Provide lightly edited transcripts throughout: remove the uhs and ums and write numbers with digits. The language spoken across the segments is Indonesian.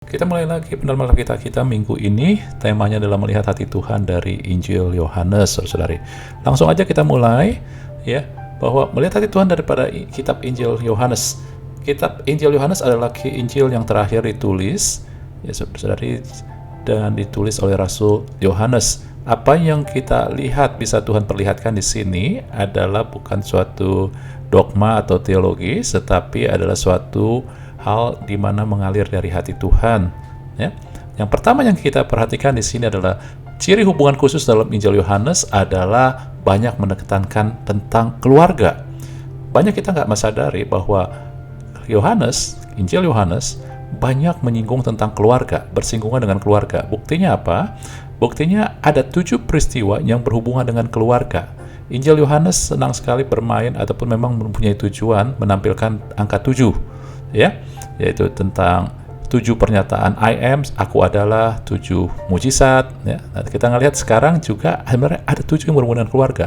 Kita mulai lagi pendalaman kita minggu ini. Temanya adalah melihat hati Tuhan dari Injil Yohanes, saudari. Langsung aja kita mulai, ya, bahwa melihat hati Tuhan daripada kitab Injil Yohanes. Kitab Injil Yohanes adalah Injil yang terakhir ditulis, ya, saudari, dan ditulis oleh Rasul Yohanes. Apa yang kita lihat bisa Tuhan perlihatkan di sini adalah bukan suatu dogma atau teologi, tetapi adalah suatu hal di mana mengalir dari hati Tuhan. Ya. Yang pertama yang kita perhatikan di sini adalah ciri hubungan khusus dalam Injil Yohanes adalah banyak menekankan tentang keluarga. Banyak kita nggak menyadari bahwa Injil Yohanes banyak menyinggung tentang keluarga, bersinggungan dengan keluarga. Buktinya apa? Buktinya ada 7 peristiwa yang berhubungan dengan keluarga. Injil Yohanes senang sekali bermain ataupun memang mempunyai tujuan menampilkan angka 7. Ya, yaitu tentang 7 pernyataan I am, aku adalah, 7 mujizat, ya. Nah, kita ngelihat sekarang juga sebenarnya ada 7 yang berhubungan dengan keluarga.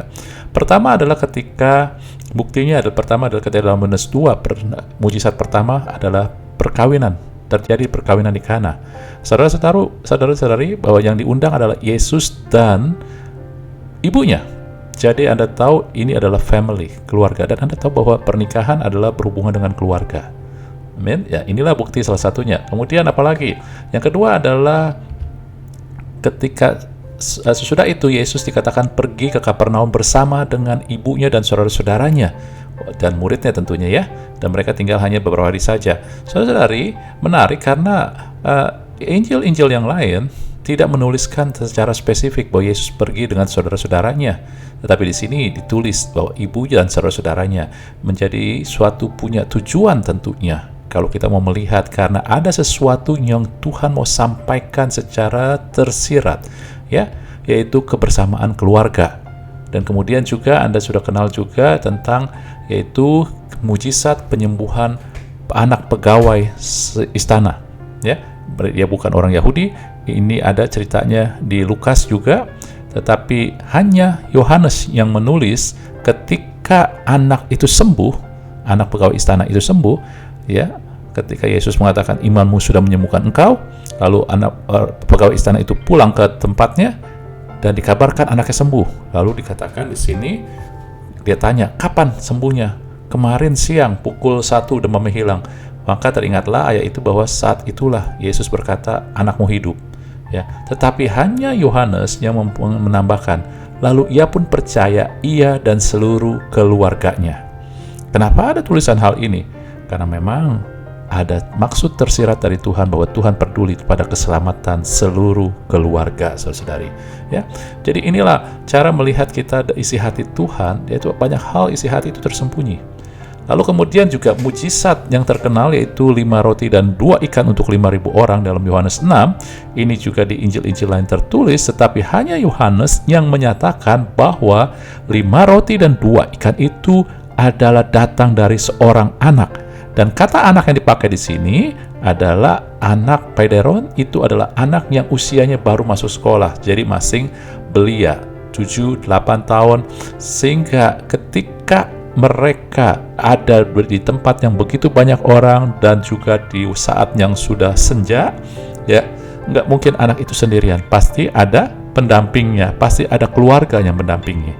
Pertama adalah ketika ketika dalam Yohanes 2, mujizat pertama adalah perkawinan, terjadi perkawinan di Kana. Saudara-saudari, bahwa yang diundang adalah Yesus dan ibunya. Jadi Anda tahu ini adalah family, keluarga, dan Anda tahu bahwa pernikahan adalah berhubungan dengan keluarga. Amin. Ya, inilah bukti salah satunya. Kemudian apalagi? Yang kedua adalah ketika sesudah itu Yesus dikatakan pergi ke Kapernaum bersama dengan ibunya dan saudara-saudaranya dan muridnya tentunya, ya. Dan mereka tinggal hanya beberapa hari saja. Saudara-saudari, menarik karena Injil-Injil yang lain tidak menuliskan secara spesifik bahwa Yesus pergi dengan saudara-saudaranya. Tetapi di sini ditulis bahwa ibu dan saudara-saudaranya menjadi suatu punya tujuan tentunya. Kalau kita mau melihat karena ada sesuatu yang Tuhan mau sampaikan secara tersirat, ya, yaitu kebersamaan keluarga. Dan kemudian juga Anda sudah kenal juga tentang yaitu mujizat penyembuhan anak pegawai istana, ya. Dia bukan orang Yahudi. Ini ada ceritanya di Lukas juga, tetapi hanya Yohanes yang menulis ketika anak itu sembuh, anak pegawai istana itu sembuh, ya, ketika Yesus mengatakan imanmu sudah menyembuhkan engkau, lalu anak pegawai istana itu pulang ke tempatnya dan dikabarkan anaknya sembuh. Lalu dikatakan di sini, dia tanya, kapan sembuhnya? Kemarin siang pukul 1 demamnya hilang. Maka teringatlah ayat itu bahwa saat itulah Yesus berkata, anakmu hidup. Ya, tetapi hanya Yohanes yang menambahkan, lalu ia pun percaya, ia dan seluruh keluarganya. Kenapa ada tulisan hal ini? Karena memang ada maksud tersirat dari Tuhan bahwa Tuhan peduli pada keselamatan seluruh keluarga, saudari. Ya, jadi inilah cara melihat kita isi hati Tuhan, yaitu banyak hal isi hati itu tersembunyi. Lalu kemudian juga mujizat yang terkenal yaitu 5 roti dan 2 ikan untuk 5.000 orang dalam Yohanes 6. Ini juga di Injil-Injil lain tertulis, tetapi hanya Yohanes yang menyatakan bahwa 5 roti dan 2 ikan itu adalah datang dari seorang anak. Dan kata anak yang dipakai di sini adalah anak paideron, itu adalah anak yang usianya baru masuk sekolah. Jadi masing belia 7-8 tahun, sehingga ketika mereka ada di tempat yang begitu banyak orang dan juga di saat yang sudah senja, ya, nggak mungkin anak itu sendirian, pasti ada pendampingnya, pasti ada keluarga yang mendampingi.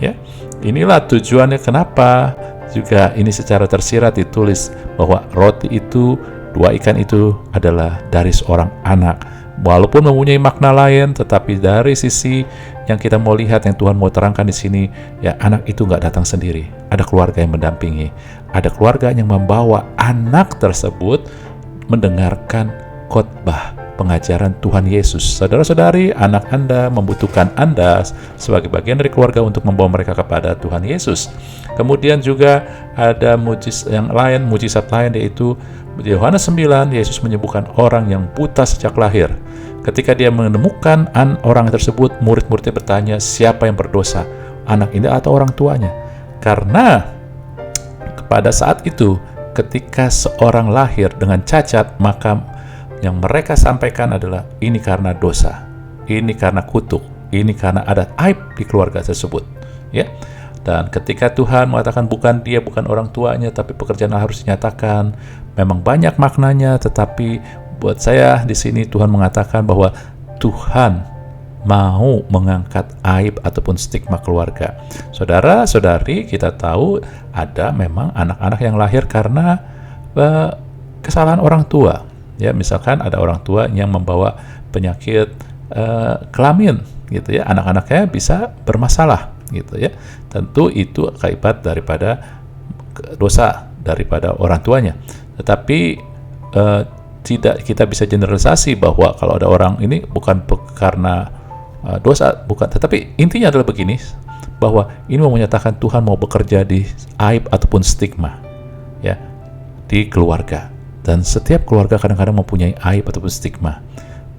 Ya, inilah tujuannya kenapa juga ini secara tersirat ditulis bahwa roti itu, 2 ikan itu adalah dari seorang anak. Walaupun mempunyai makna lain, tetapi dari sisi yang kita mau lihat, yang Tuhan mau terangkan di sini, ya, anak itu nggak datang sendiri. Ada keluarga yang mendampingi. Ada keluarga yang membawa anak tersebut mendengarkan khotbah pengajaran Tuhan Yesus. Saudara-saudari, anak Anda membutuhkan Anda sebagai bagian dari keluarga untuk membawa mereka kepada Tuhan Yesus. Kemudian juga ada mujizat lain yaitu di Yohanes 9, Yesus menyembuhkan orang yang buta sejak lahir. Ketika dia menemukan orang tersebut, murid-muridnya bertanya, siapa yang berdosa? Anak ini atau orang tuanya? Karena pada saat itu, ketika seorang lahir dengan cacat, maka yang mereka sampaikan adalah ini karena dosa, ini karena kutuk, ini karena ada aib di keluarga tersebut, ya. Dan ketika Tuhan mengatakan bukan orang tuanya, tapi pekerjaan harus dinyatakan, memang banyak maknanya, tetapi buat saya di sini Tuhan mengatakan bahwa Tuhan mau mengangkat aib ataupun stigma keluarga. Saudara-saudari, kita tahu ada memang anak-anak yang lahir karena kesalahan orang tua. Ya, misalkan ada orang tua yang membawa penyakit kelamin, gitu ya, anak-anaknya bisa bermasalah, gitu ya. Tentu itu akibat daripada dosa daripada orang tuanya. Tetapi tidak kita bisa generalisasi bahwa kalau ada orang ini bukan karena dosa, bukan. Tetapi intinya adalah begini, bahwa ini mau menyatakan Tuhan mau bekerja di aib ataupun stigma, ya, di keluarga. Dan setiap keluarga kadang-kadang mempunyai aib ataupun stigma.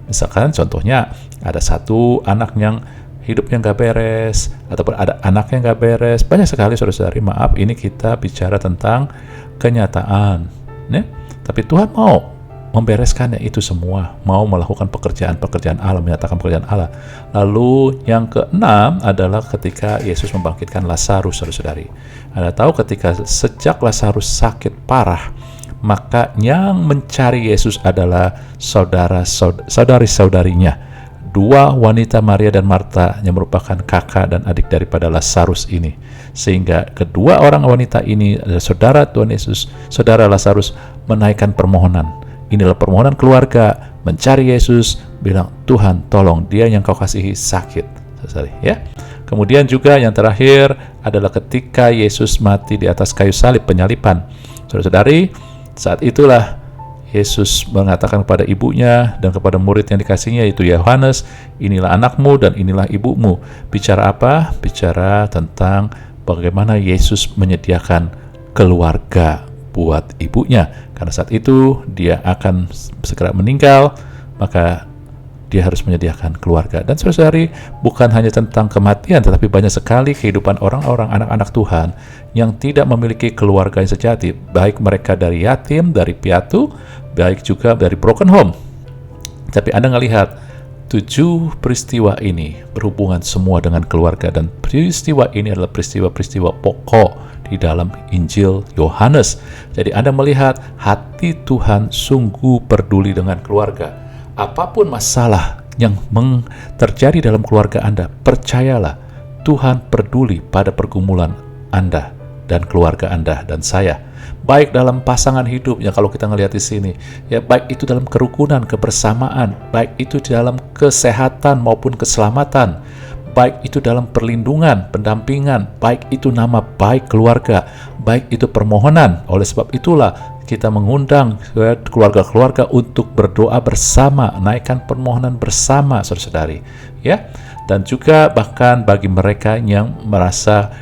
Misalkan contohnya ada satu anak yang hidupnya nggak beres, ataupun ada anak yang nggak beres. Banyak sekali saudara-saudari, maaf, ini kita bicara tentang kenyataan, ya. Tapi Tuhan mau membereskannya itu semua, mau melakukan pekerjaan Allah, menyatakan pekerjaan Allah. Lalu yang keenam adalah ketika Yesus membangkitkan Lazarus, saudara-saudari. Anda tahu ketika sejak Lazarus sakit parah, maka yang mencari Yesus adalah saudari-saudarinya. Dua wanita, Maria dan Marta, yang merupakan kakak dan adik daripada Lazarus ini. Sehingga kedua orang wanita ini adalah saudara Tuhan Yesus, saudara Lazarus, menaikkan permohonan. Inilah permohonan keluarga, mencari Yesus, bilang, Tuhan tolong dia yang kau kasihi sakit. Ya. Kemudian juga yang terakhir adalah ketika Yesus mati di atas kayu salib, penyalipan. Saudara-saudari, saat itulah Yesus mengatakan kepada ibunya dan kepada murid yang dikasihnya, yaitu Yohanes, inilah anakmu dan inilah ibumu. Bicara apa? Bicara tentang bagaimana Yesus menyediakan keluarga buat ibunya. Karena saat itu dia akan segera meninggal, maka dia harus menyediakan keluarga. Dan saudari, bukan hanya tentang kematian, tetapi banyak sekali kehidupan orang-orang, anak-anak Tuhan yang tidak memiliki keluarga yang sejati, baik mereka dari yatim, dari piatu, baik juga dari broken home. Tapi Anda ngelihat 7 peristiwa ini berhubungan semua dengan keluarga, dan peristiwa ini adalah peristiwa-peristiwa pokok di dalam Injil Yohanes. Jadi Anda melihat hati Tuhan sungguh peduli dengan keluarga. Apapun masalah yang terjadi dalam keluarga Anda, percayalah Tuhan peduli pada pergumulan Anda dan keluarga Anda dan saya. Baik dalam pasangan hidup, ya kalau kita ngelihat di sini, ya baik itu dalam kerukunan, kebersamaan, baik itu dalam kesehatan maupun keselamatan, baik itu dalam perlindungan, pendampingan, baik itu nama baik keluarga, baik itu permohonan. Oleh sebab itulah kita mengundang keluarga-keluarga untuk berdoa bersama, naikkan permohonan bersama, saudara-saudari, ya. Dan juga bahkan bagi mereka yang merasa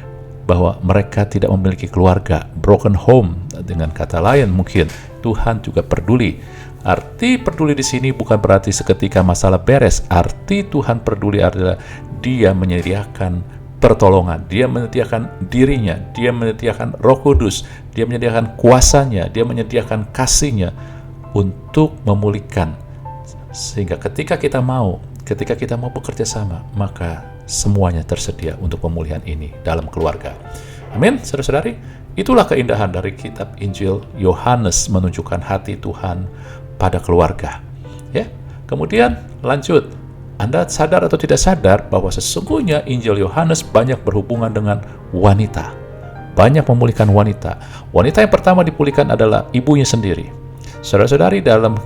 bahwa mereka tidak memiliki keluarga, broken home, dengan kata lain mungkin, Tuhan juga peduli. Arti peduli di sini bukan berarti seketika masalah beres. Arti Tuhan peduli adalah Dia menyediakan pertolongan, Dia menyediakan dirinya, Dia menyediakan Roh Kudus, Dia menyediakan kuasanya, Dia menyediakan kasihnya untuk memulihkan. Sehingga ketika kita mau bekerja sama, maka semuanya tersedia untuk pemulihan ini dalam keluarga. Amin, saudara-saudari. Itulah keindahan dari kitab Injil Yohanes, menunjukkan hati Tuhan pada keluarga. Ya. Kemudian lanjut. Anda sadar atau tidak sadar bahwa sesungguhnya Injil Yohanes banyak berhubungan dengan wanita. Banyak memulihkan wanita. Wanita yang pertama dipulihkan adalah ibunya sendiri. Saudara-saudari, dalam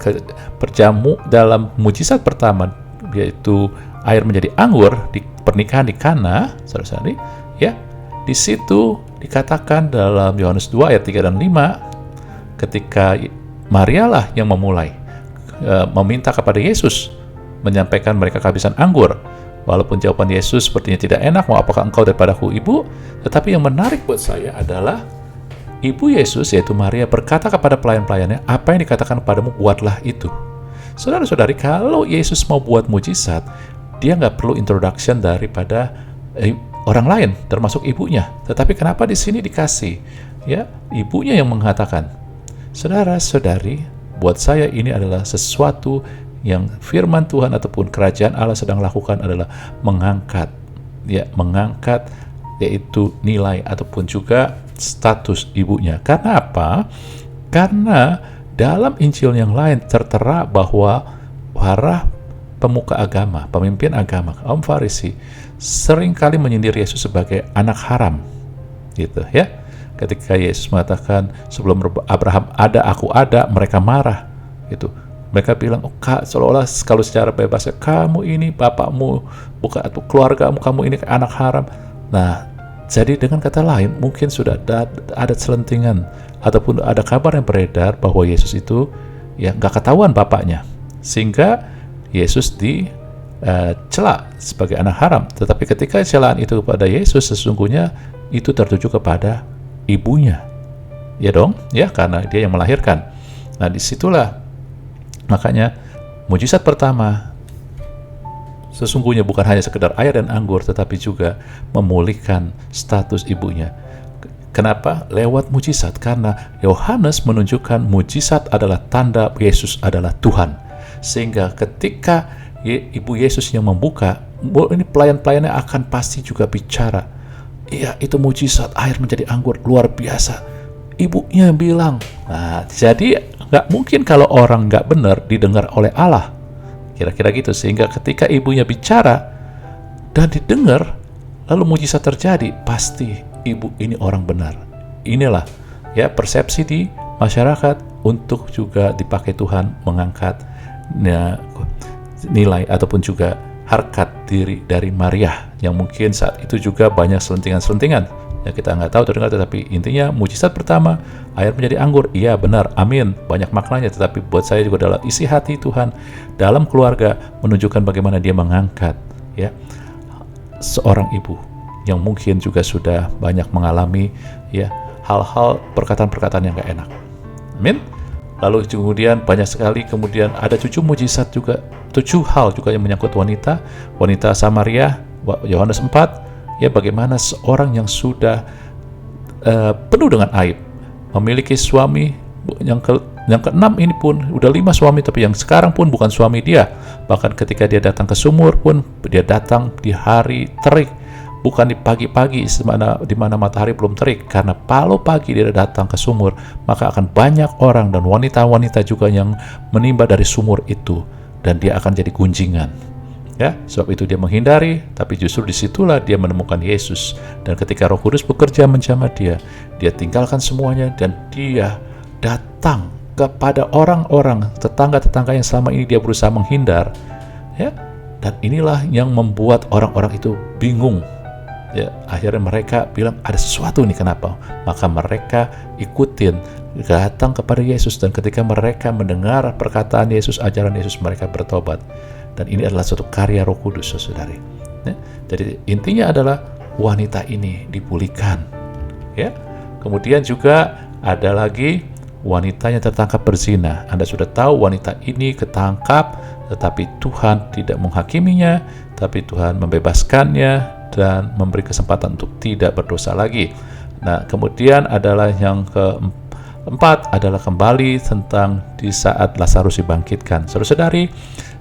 mujizat pertama, yaitu air menjadi anggur di pernikahan di Kana, saudara-saudari, ya, di situ dikatakan dalam Yohanes 2 ayat 3 dan 5, ketika Maria lah yang memulai meminta kepada Yesus, menyampaikan mereka kehabisan anggur. Walaupun jawaban Yesus sepertinya tidak enak, mau apakah engkau daripadaku, ibu? Tetapi yang menarik buat saya adalah ibu Yesus, yaitu Maria, berkata kepada pelayan-pelayannya, apa yang dikatakan padamu, buatlah itu. Saudara-saudari, kalau Yesus mau buat mujizat, dia nggak perlu introduction daripada orang lain, termasuk ibunya. Tetapi kenapa di sini dikasih? Ya, ibunya yang mengatakan. Saudara-saudari, buat saya ini adalah sesuatu yang firman Tuhan ataupun kerajaan Allah sedang lakukan adalah mengangkat, yaitu nilai ataupun juga status ibunya. Karena apa? Karena dalam Injil yang lain tertera bahwa para pemuka agama, pemimpin agama, kaum Farisi seringkali menyindir Yesus sebagai anak haram, gitu ya. Ketika Yesus mengatakan sebelum Abraham ada, aku ada, mereka marah, gitu. Mereka bilang, oh, seolah-olah kalau secara bebasnya kamu ini bapakmu, bukan atau keluargamu, kamu ini anak haram. Nah, jadi dengan kata lain, mungkin sudah ada selentingan ataupun ada kabar yang beredar bahwa Yesus itu ya nggak ketahuan bapaknya, sehingga Yesus dicela sebagai anak haram. Tetapi ketika celaan itu kepada Yesus, sesungguhnya itu tertuju kepada ibunya, ya dong, ya karena dia yang melahirkan. Nah, disitulah makanya mujizat pertama sesungguhnya bukan hanya sekedar air dan anggur, tetapi juga memulihkan status ibunya. Kenapa? Lewat mujizat, karena Yohanes menunjukkan mujizat adalah tanda Yesus adalah Tuhan. Sehingga ketika ibu Yesus yang membuka, ini pelayan-pelayannya akan pasti juga bicara, iya itu mujizat, air menjadi anggur, luar biasa. Ibunya bilang, nah jadi nggak mungkin kalau orang nggak benar didengar oleh Allah. Kira-kira gitu, sehingga ketika ibunya bicara dan didengar, lalu mujizat terjadi, pasti ibu ini orang benar. Inilah ya persepsi di masyarakat untuk juga dipakai Tuhan mengangkat nilai ataupun juga harkat diri dari Maria, yang mungkin saat itu juga banyak selentingan-selentingan. Ya kita nggak tahu terdengar, tetapi intinya mujizat pertama, air menjadi anggur, iya benar, amin, banyak maknanya. Tetapi buat saya juga adalah isi hati Tuhan dalam keluarga, menunjukkan bagaimana dia mengangkat ya seorang ibu yang mungkin juga sudah banyak mengalami ya hal-hal perkataan-perkataan yang gak enak. Amin. Lalu kemudian banyak sekali, kemudian ada 7 mujizat juga, 7 hal juga yang menyangkut wanita Samaria, Yohanes 4, ya bagaimana seorang yang sudah penuh dengan aib, memiliki suami yang keenam ini pun udah 5 suami, tapi yang sekarang pun bukan suami dia. Bahkan ketika dia datang ke sumur pun dia datang di hari terik, bukan di pagi-pagi di mana matahari belum terik, karena kalau pagi dia datang ke sumur, maka akan banyak orang dan wanita-wanita juga yang menimba dari sumur itu, dan dia akan jadi gunjingan. Ya, sebab itu dia menghindari, tapi justru disitulah dia menemukan Yesus. Dan ketika Roh Kudus bekerja menjamah dia tinggalkan semuanya dan dia datang kepada orang-orang tetangga-tetangga yang selama ini dia berusaha menghindar. Ya, dan inilah yang membuat orang-orang itu bingung. Ya, akhirnya mereka bilang ada sesuatu nih, kenapa? Maka mereka ikutin, datang kepada Yesus, dan ketika mereka mendengar perkataan Yesus, ajaran Yesus, mereka bertobat. Dan ini adalah suatu karya Roh Kudus, saudari. Ya, jadi intinya adalah wanita ini dipulihkan. Ya, kemudian juga ada lagi wanita yang tertangkap berzina. Anda sudah tahu wanita ini ketangkap, tetapi Tuhan tidak menghakiminya, tapi Tuhan membebaskannya dan memberi kesempatan untuk tidak berdosa lagi. Nah, kemudian adalah yang keempat adalah kembali tentang di saat Lazarus dibangkitkan. Saudara-saudari,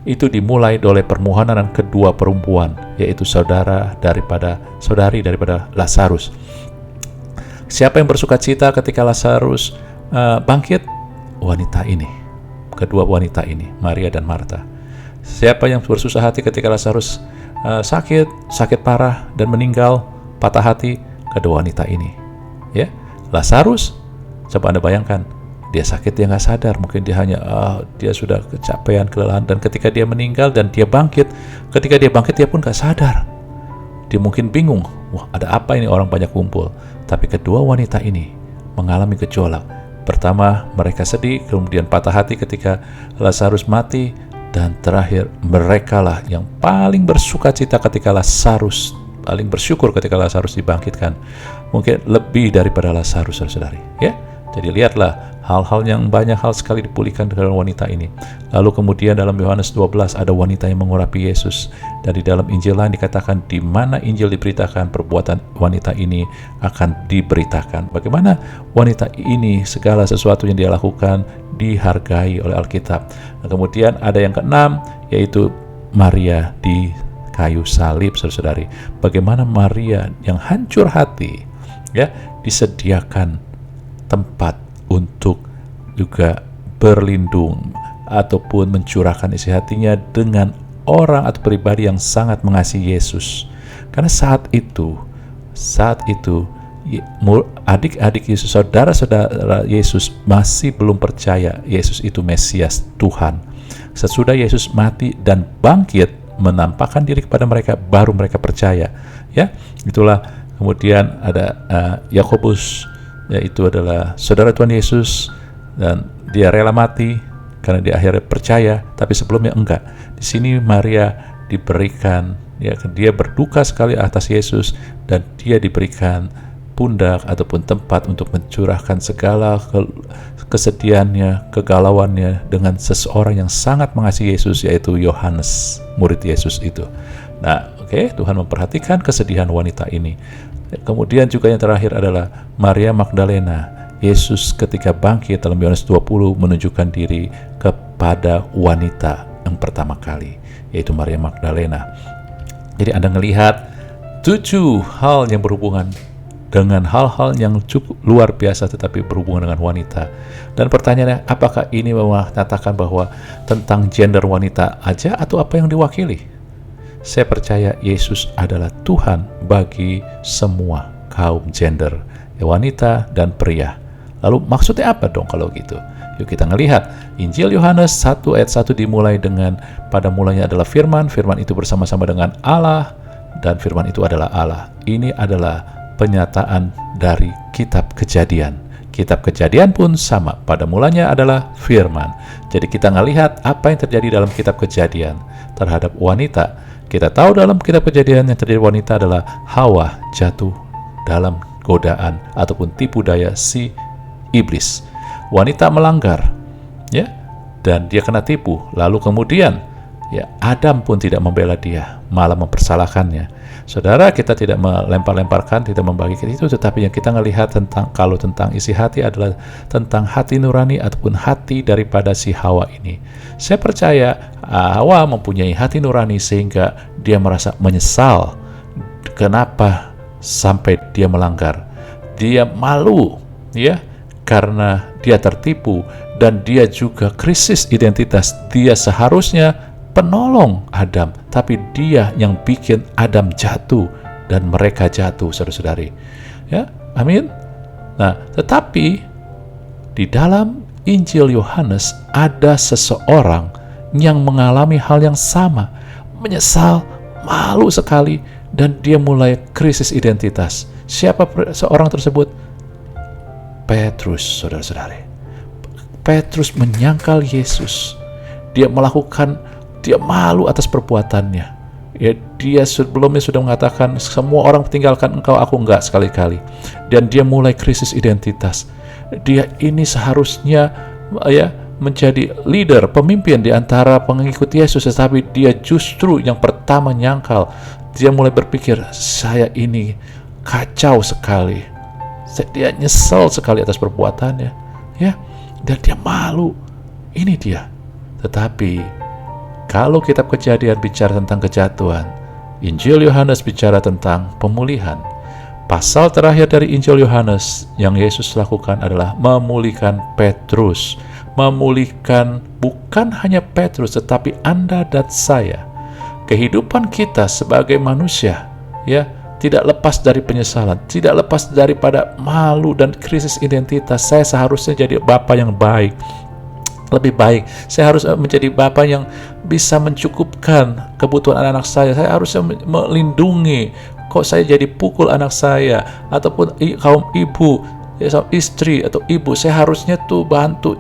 itu dimulai oleh permohonan kedua perempuan, yaitu saudari daripada Lazarus. Siapa yang bersuka cita ketika Lazarus bangkit? Wanita ini, kedua wanita ini, Maria dan Marta. Siapa yang bersusah hati ketika Lazarus sakit parah dan meninggal, patah hati? Kedua wanita ini. Ya, Lazarus, coba Anda bayangkan, dia sakit, dia nggak sadar, mungkin dia hanya dia sudah kecapean, kelelahan, dan ketika dia meninggal dan dia bangkit, ketika dia bangkit dia pun nggak sadar. Dia mungkin bingung, wah ada apa ini, orang banyak kumpul. Tapi kedua wanita ini mengalami gejolak. Pertama mereka sedih, kemudian patah hati ketika Lazarus mati, dan terakhir mereka lah yang paling bersuka cita ketika Lazarus, paling bersyukur ketika Lazarus dibangkitkan. Mungkin lebih daripada Lazarus, saudari. Ya, jadi lihatlah hal-hal yang banyak hal sekali dipulihkan dalam wanita ini. Lalu kemudian dalam Yohanes 12 ada wanita yang mengurapi Yesus, dan di dalam Injil lain dikatakan di mana Injil diberitakan, perbuatan wanita ini akan diberitakan. Bagaimana wanita ini segala sesuatu yang dia lakukan dihargai oleh Alkitab. Nah, kemudian ada yang keenam, yaitu Maria di kayu salib, saudari. Bagaimana Maria yang hancur hati, ya, disediakan tempat untuk juga berlindung ataupun mencurahkan isi hatinya dengan orang atau pribadi yang sangat mengasihi Yesus. Karena saat itu adik-adik Yesus, saudara-saudara Yesus masih belum percaya Yesus itu Mesias, Tuhan. Sesudah Yesus mati dan bangkit menampakkan diri kepada mereka, baru mereka percaya. Ya, itulah kemudian ada Yakobus, yaitu adalah saudara Tuhan Yesus, dan dia rela mati karena dia akhirnya percaya, tapi sebelumnya enggak. Di sini Maria diberikan, dia berduka sekali atas Yesus, dan dia diberikan pundak ataupun tempat untuk mencurahkan segala kesedihannya, kegalauannya dengan seseorang yang sangat mengasihi Yesus, yaitu Yohanes, murid Yesus itu. Nah, Tuhan memperhatikan kesedihan wanita ini. Kemudian juga yang terakhir adalah Maria Magdalena. Yesus ketika bangkit dalam Yohanes 20 menunjukkan diri kepada wanita yang pertama kali, yaitu Maria Magdalena. Jadi Anda melihat 7 hal yang berhubungan dengan hal-hal yang cukup luar biasa tetapi berhubungan dengan wanita. Dan pertanyaannya, apakah ini mengatakan bahwa tentang gender wanita aja atau apa yang diwakili? Saya percaya Yesus adalah Tuhan bagi semua kaum gender, wanita dan pria. Lalu maksudnya apa dong kalau gitu? Yuk kita ngelihat Injil Yohanes 1 ayat 1 dimulai dengan pada mulanya adalah firman, firman itu bersama-sama dengan Allah, dan firman itu adalah Allah. Ini adalah penyataan dari kitab Kejadian. Kitab Kejadian pun sama, pada mulanya adalah firman. Jadi kita ngelihat apa yang terjadi dalam kitab Kejadian terhadap wanita. Kita tahu dalam kitab Kejadian yang terjadi wanita adalah Hawa jatuh dalam godaan ataupun tipu daya si iblis. Wanita melanggar, dan dia kena tipu. Lalu kemudian, Adam pun tidak membela dia, malah mempersalahkannya. Saudara, kita tidak melempar-lemparkan, tidak membagikan itu, tetapi yang kita melihat tentang isi hati adalah tentang hati nurani ataupun hati daripada si Hawa ini. Saya percaya Hawa mempunyai hati nurani sehingga dia merasa menyesal kenapa sampai dia melanggar. Dia malu, karena dia tertipu, dan dia juga krisis identitas. Dia seharusnya penolong Adam, tapi dia yang bikin Adam jatuh dan mereka jatuh, saudara-saudari. Amin. Nah, tetapi di dalam Injil Yohanes ada seseorang yang mengalami hal yang sama, menyesal, malu sekali, dan dia mulai krisis identitas. Siapa seorang tersebut? Petrus, saudara-saudari. Petrus menyangkal Yesus. Dia malu atas perbuatannya. Dia sebelumnya sudah mengatakan, semua orang tinggalkan engkau, aku enggak, sekali-kali. Dan dia mulai krisis identitas. Dia ini seharusnya menjadi leader, pemimpin di antara pengikut Yesus, tetapi dia justru yang pertama nyangkal. Dia mulai berpikir, saya ini kacau sekali. Dia nyesel sekali atas perbuatannya, dan dia malu. Ini dia. Tetapi kalau kitab Kejadian bicara tentang kejatuhan, Injil Yohanes bicara tentang pemulihan. Pasal terakhir dari Injil Yohanes yang Yesus lakukan adalah memulihkan Petrus. Memulihkan bukan hanya Petrus, tetapi Anda dan saya. Kehidupan kita sebagai manusia, tidak lepas dari penyesalan, tidak lepas daripada malu dan krisis identitas. Saya seharusnya jadi bapak yang baik, lebih baik. Saya harus menjadi bapak yang bisa mencukupkan kebutuhan anak-anak saya. Saya harusnya melindungi. Kok saya jadi pukul anak saya, ataupun kaum ibu, istri atau ibu, saya harusnya tuh bantu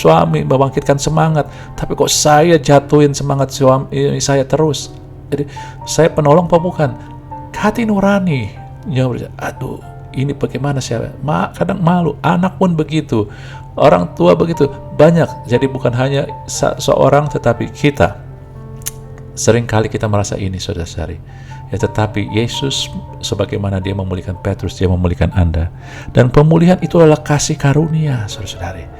suami membangkitkan semangat. Tapi kok saya jatuhin semangat suami saya terus? Jadi saya penolong apa bukan? Hati nurani, aduh, ini bagaimana saya? Kadang malu, anak pun begitu, orang tua begitu, banyak. Jadi bukan hanya seorang, tetapi kita. Seringkali kita merasa ini, saudara-saudari. Tetapi Yesus, sebagaimana dia memulihkan Petrus, dia memulihkan Anda. Dan pemulihan itu adalah kasih karunia, saudara-saudari.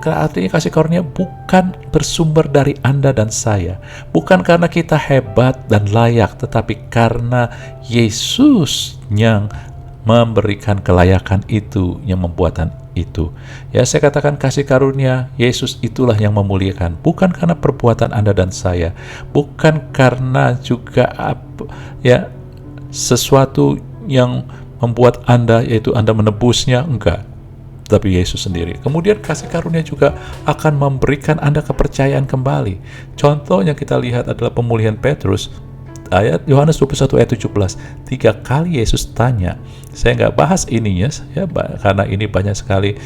Artinya kasih karunia bukan bersumber dari Anda dan saya. Bukan karena kita hebat dan layak, tetapi karena Yesus yang memberikan kelayakan itu, yang itu. Ya, saya katakan kasih karunia Yesus itulah yang memuliakan, bukan karena perbuatan Anda dan saya, bukan karena juga sesuatu yang membuat Anda, yaitu Anda menebusnya, enggak, tapi Yesus sendiri. Kemudian kasih karunia juga akan memberikan Anda kepercayaan kembali. Contoh yang kita lihat adalah pemulihan Petrus. Ayat Yohanes 21 ayat 17. 3 kali Yesus tanya. Saya nggak bahas ininya ya, karena ini banyak sekali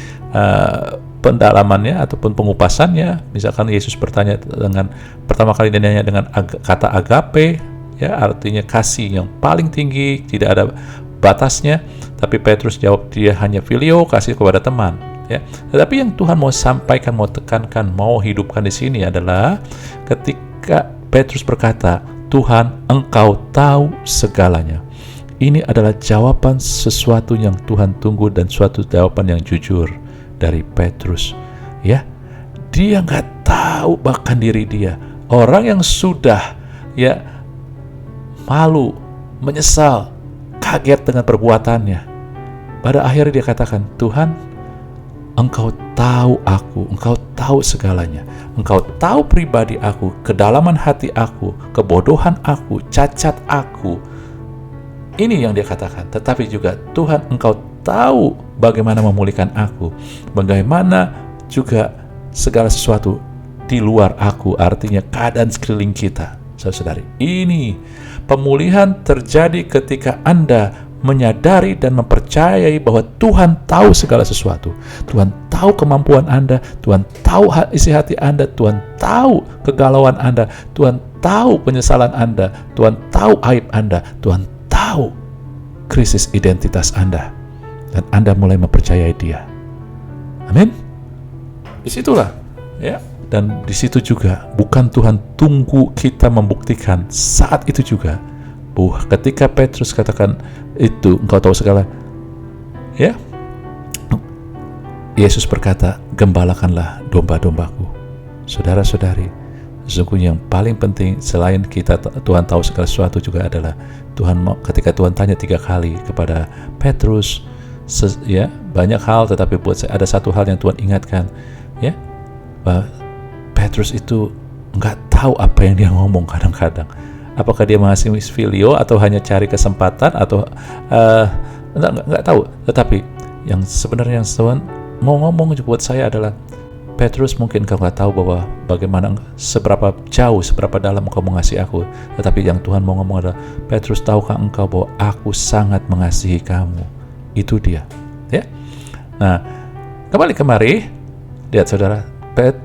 pendalamannya ataupun pengupasannya. Misalkan Yesus bertanya dengan pertama kali dia nanya dengan kata agape, ya, artinya kasih yang paling tinggi, tidak ada batasnya. Tapi Petrus jawab dia hanya filio, kasih kepada teman. Ya. Tetapi yang Tuhan mau sampaikan, mau tekankan, mau hidupkan di sini adalah ketika Petrus berkata, Tuhan, Engkau tahu segalanya. Ini adalah jawaban sesuatu yang Tuhan tunggu dan suatu jawaban yang jujur dari Petrus. Ya, dia nggak tahu bahkan diri dia. Orang yang sudah malu, menyesal, kaget dengan perbuatannya. Pada akhirnya dia katakan, Tuhan, Engkau tahu aku, Engkau tahu segalanya. Engkau tahu pribadi aku, kedalaman hati aku, kebodohan aku, cacat aku. Ini yang dia katakan. Tetapi juga, Tuhan, Engkau tahu bagaimana memulihkan aku, bagaimana juga segala sesuatu di luar aku, artinya keadaan sekeliling kita. Saudara-saudari, ini pemulihan terjadi ketika Anda menyadari dan mempercayai bahwa Tuhan tahu segala sesuatu. Tuhan tahu kemampuan Anda, Tuhan tahu isi hati Anda, Tuhan tahu kegalauan Anda, Tuhan tahu penyesalan Anda, Tuhan tahu aib Anda, Tuhan tahu krisis identitas Anda, dan Anda mulai mempercayai Dia. Amin. Disitulah, ya. Dan disitu juga bukan Tuhan tunggu kita membuktikan, saat itu juga ketika Petrus katakan itu, Engkau tahu segala, ya, Yesus berkata, gembalakanlah domba-dombaku. Saudara-saudari, sesungguhnya yang paling penting selain kita Tuhan tahu segala sesuatu juga adalah ketika Tuhan tanya 3 kali kepada Petrus, ya, banyak hal, tetapi buat saya ada satu hal yang Tuhan ingatkan, ya, bahwa Petrus itu nggak tahu apa yang dia ngomong kadang-kadang. Apakah dia masih filio atau hanya cari kesempatan atau nggak tahu. Tetapi yang sebenarnya yang Tuhan mau ngomong buat saya adalah, Petrus, mungkin kau nggak tahu bahwa bagaimana seberapa jauh, seberapa dalam engkau mengasihi aku. Tetapi yang Tuhan mau ngomong adalah, Petrus, tahukah engkau bahwa aku sangat mengasihi kamu? Itu dia. Ya. Nah, kembali kemari, lihat saudara.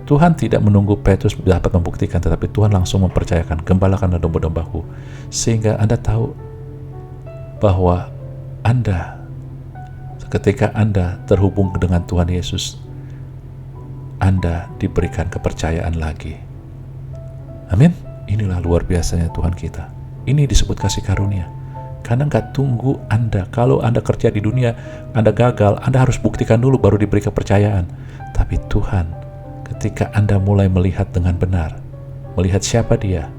Tuhan tidak menunggu Petrus dapat membuktikan, tetapi Tuhan langsung mempercayakan, gembalakanlah domba-dombaku. Sehingga Anda tahu bahwa ketika Anda terhubung dengan Tuhan Yesus, Anda diberikan kepercayaan lagi. Amin. Inilah luar biasanya Tuhan kita. Ini disebut kasih karunia. Karena nggak tunggu Anda. Kalau Anda kerja di dunia, Anda gagal, Anda harus buktikan dulu baru diberi kepercayaan. Tapi Tuhan, ketika Anda mulai melihat dengan benar, melihat siapa Dia,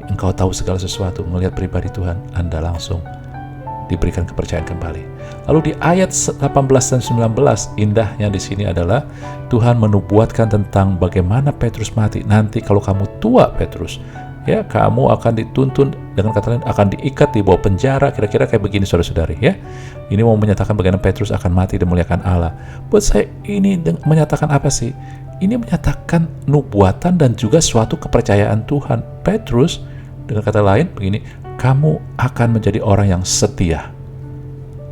Engkau tahu segala sesuatu, melihat pribadi Tuhan, Anda langsung diberikan kepercayaan kembali. Lalu di ayat 18 dan 19, indahnya di sini adalah Tuhan menubuatkan tentang bagaimana Petrus mati. Nanti kalau kamu tua, Petrus, ya, kamu akan dituntun, dengan kata lain akan diikat di bawah penjara, kira-kira kayak begini, saudara-saudari, ya. Ini mau menyatakan bagaimana Petrus akan mati dan memuliakan Allah. Buat saya ini menyatakan apa sih? Ini menyatakan nubuatan dan juga suatu kepercayaan Tuhan. Petrus, dengan kata lain begini, kamu akan menjadi orang yang setia.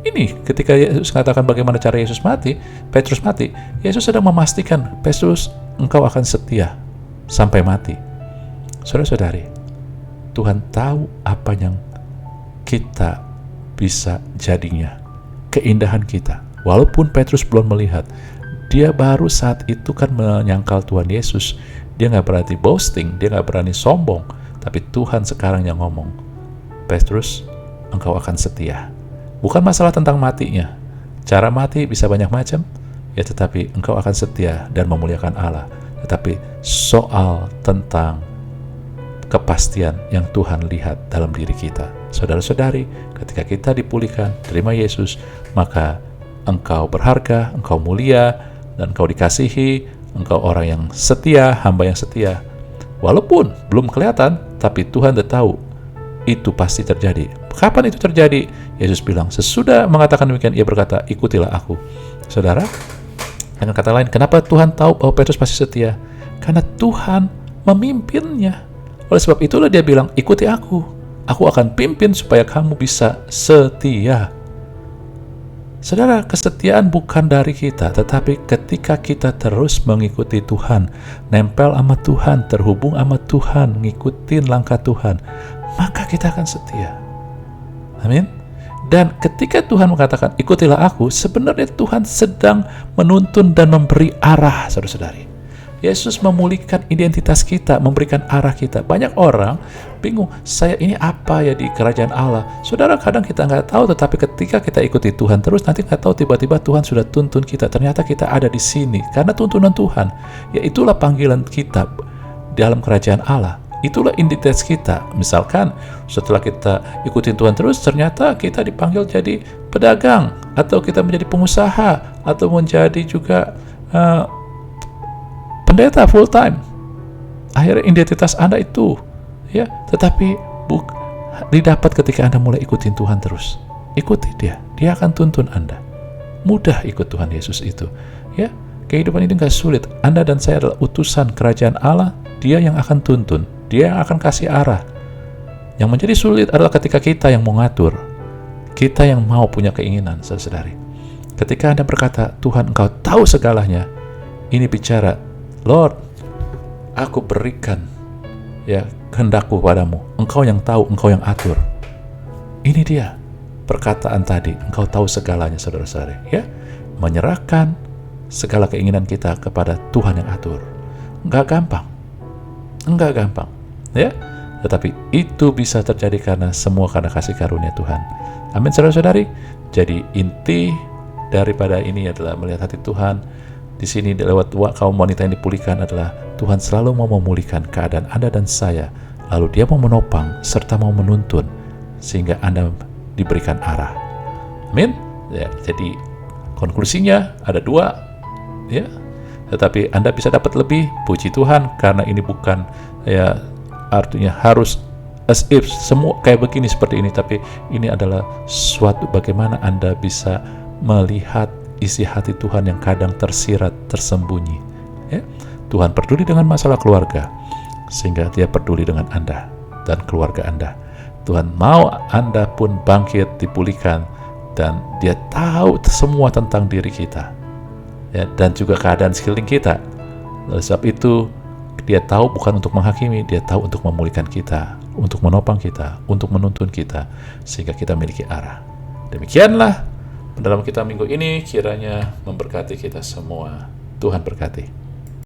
Ini ketika Yesus katakan bagaimana cara Yesus mati, Petrus mati, Yesus sedang memastikan, Petrus, engkau akan setia sampai mati. Saudara-saudari, Tuhan tahu apa yang kita bisa jadinya, keindahan kita. Walaupun Petrus belum melihat, dia baru saat itu kan menyangkal Tuhan Yesus. Dia nggak berani boasting, dia nggak berani sombong. Tapi Tuhan sekarang yang ngomong, Petrus, engkau akan setia. Bukan masalah tentang matinya. Cara mati bisa banyak macam, ya, tetapi engkau akan setia dan memuliakan Allah. Tetapi soal tentang kepastian yang Tuhan lihat dalam diri kita. Saudara-saudari, ketika kita dipulihkan, terima Yesus, maka engkau berharga, engkau mulia, dan engkau dikasihi, engkau orang yang setia, hamba yang setia. Walaupun belum kelihatan, tapi Tuhan udah tahu itu pasti terjadi. Kapan itu terjadi? Yesus bilang, sesudah mengatakan demikian, ia berkata, ikutilah aku. Saudara, dengan kata lain, kenapa Tuhan tahu bahwa Petrus pasti setia? Karena Tuhan memimpinnya. Oleh sebab itulah dia bilang, ikuti aku. Aku akan pimpin supaya kamu bisa setia. Saudara, kesetiaan bukan dari kita, tetapi ketika kita terus mengikuti Tuhan, nempel sama Tuhan, terhubung sama Tuhan, ngikutin langkah Tuhan, maka kita akan setia. Amin. Dan ketika Tuhan mengatakan, ikutilah aku, sebenarnya Tuhan sedang menuntun dan memberi arah, saudara-saudari. Yesus memulihkan identitas kita, memberikan arah kita. Banyak orang bingung, saya ini apa ya di kerajaan Allah? Saudara, kadang kita nggak tahu, tetapi ketika kita ikuti Tuhan terus, nanti nggak tahu tiba-tiba Tuhan sudah tuntun kita. Ternyata kita ada di sini karena tuntunan Tuhan. Ya, itulah panggilan kita dalam kerajaan Allah. Itulah identitas kita. Misalkan setelah kita ikutin Tuhan terus, ternyata kita dipanggil jadi pedagang, atau kita menjadi pengusaha, atau menjadi juga pendeta full time. Akhirnya identitas Anda itu, ya, tetapi didapat ketika Anda mulai ikutin Tuhan terus. Ikuti dia akan tuntun Anda. Mudah ikut Tuhan Yesus itu, ya. Kehidupan ini nggak sulit. Anda dan saya adalah utusan kerajaan Allah. Dia yang akan tuntun, dia yang akan kasih arah. Yang menjadi sulit adalah ketika kita yang mau ngatur, kita yang mau punya keinginan, saudari. Ketika Anda berkata, Tuhan, Engkau tahu segalanya, ini bicara, Lord, aku berikan ya kehendakku padamu. Engkau yang tahu, Engkau yang atur. Ini dia perkataan tadi, Engkau tahu segalanya, saudara-saudari. Ya, menyerahkan segala keinginan kita kepada Tuhan yang atur. Enggak gampang, ya. Tetapi itu bisa terjadi karena kasih karunia Tuhan. Amin, saudara-saudari. Jadi inti daripada ini adalah melihat hati Tuhan. Di sini lewat kaum wanita yang dipulihkan adalah Tuhan selalu mau memulihkan keadaan Anda dan saya. Lalu dia mau menopang serta mau menuntun sehingga Anda diberikan arah. Amin. Ya, jadi konklusinya ada 2, ya. Tetapi Anda bisa dapat lebih, puji Tuhan, karena ini bukan ya artinya harus as if semua kayak begini seperti ini, tapi ini adalah suatu bagaimana Anda bisa melihat isi hati Tuhan yang kadang tersirat, tersembunyi. Ya. Tuhan peduli dengan masalah keluarga, sehingga dia peduli dengan Anda dan keluarga Anda. Tuhan mau Anda pun bangkit, dipulihkan, dan dia tahu semua tentang diri kita, ya, dan juga keadaan sekeliling kita. Oleh sebab itu, dia tahu bukan untuk menghakimi, dia tahu untuk memulihkan kita, untuk menopang kita, untuk menuntun kita, sehingga kita memiliki arah. Demikianlah dalam kita minggu ini, kiranya memberkati kita semua. Tuhan berkati.